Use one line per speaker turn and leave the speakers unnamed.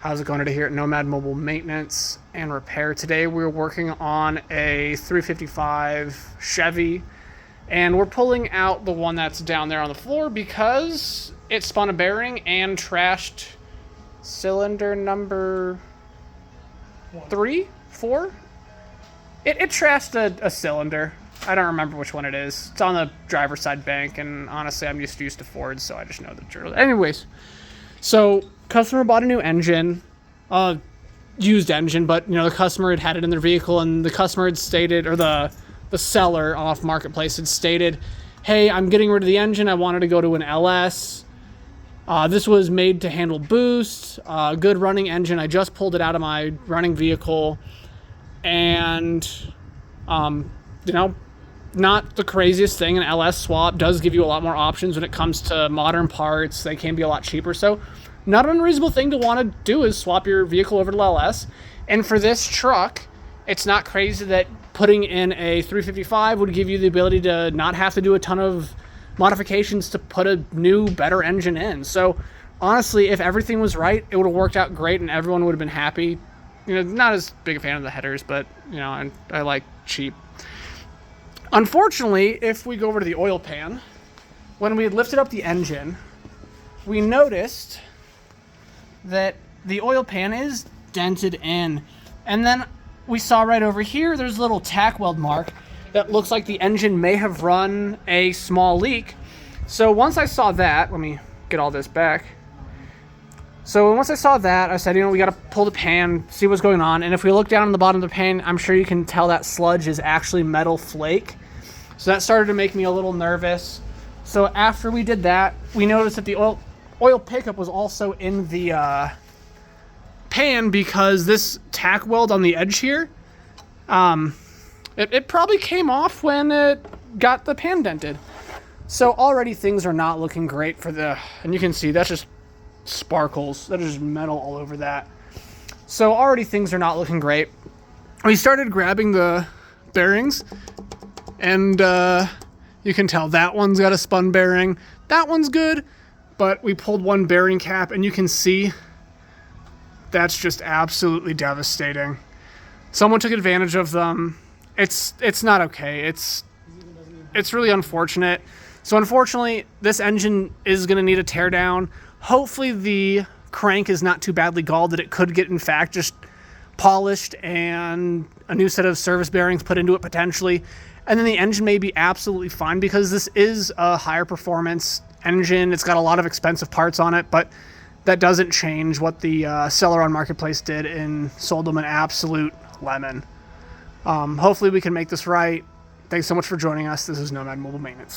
How's it going today here at Nomad Mobile Maintenance and Repair? Today we're working on a 355 Chevy, and we're pulling out the one that's down there on the floor because it spun a bearing and trashed cylinder number 3, 4. It trashed a cylinder. I don't remember which one it is. It's on the driver's side bank, and honestly I'm used to Fords, so I just know the drill. Anyways, so customer bought a new engine, used engine, but the customer had it in their vehicle, and the customer had stated, or the seller off marketplace had stated, hey, I'm getting rid of the engine, I wanted to go to an LS. This was made to handle boost, good running engine. I just pulled it out of my running vehicle, and not the craziest thing. An LS swap does give you a lot more options when it comes to modern parts. They can be a lot cheaper, so not an unreasonable thing to want to do is swap your vehicle over to LS. And for this truck, it's not crazy that putting in a 355 would give you the ability to not have to do a ton of modifications to put a new, better engine in. So honestly, if everything was right, it would have worked out great and everyone would have been happy. Not as big a fan of the headers, but I like cheap. Unfortunately, if we go over to the oil pan, when we had lifted up the engine, we noticed that the oil pan is dented in. And then we saw right over here, there's a little tack weld mark that looks like the engine may have run a small leak. So once I saw that, let me get all this back. So once I saw that, I said, we got to pull the pan, see what's going on. And if we look down on the bottom of the pan, I'm sure you can tell that sludge is actually metal flake. So that started to make me a little nervous. So after we did that, we noticed that the oil pickup was also in the pan, because this tack weld on the edge here, it probably came off when it got the pan dented. So already things are not looking great for and you can see that's just sparkles. That is just metal all over that. So already things are not looking great. We started grabbing the bearings, and you can tell that one's got a spun bearing. That one's good, but we pulled one bearing cap, and you can see that's just absolutely devastating. Someone took advantage of them. It's not okay. It's really unfortunate. So unfortunately, this engine is going to need a tear down. Hopefully the crank is not too badly galled that it could get, in fact, just polished and a new set of service bearings put into it potentially. And then the engine may be absolutely fine, because this is a higher performance engine. It's got a lot of expensive parts on it, but that doesn't change what the seller on Marketplace did and sold them an absolute lemon. Hopefully we can make this right. Thanks so much for joining us. This is Nomad Mobile Maintenance.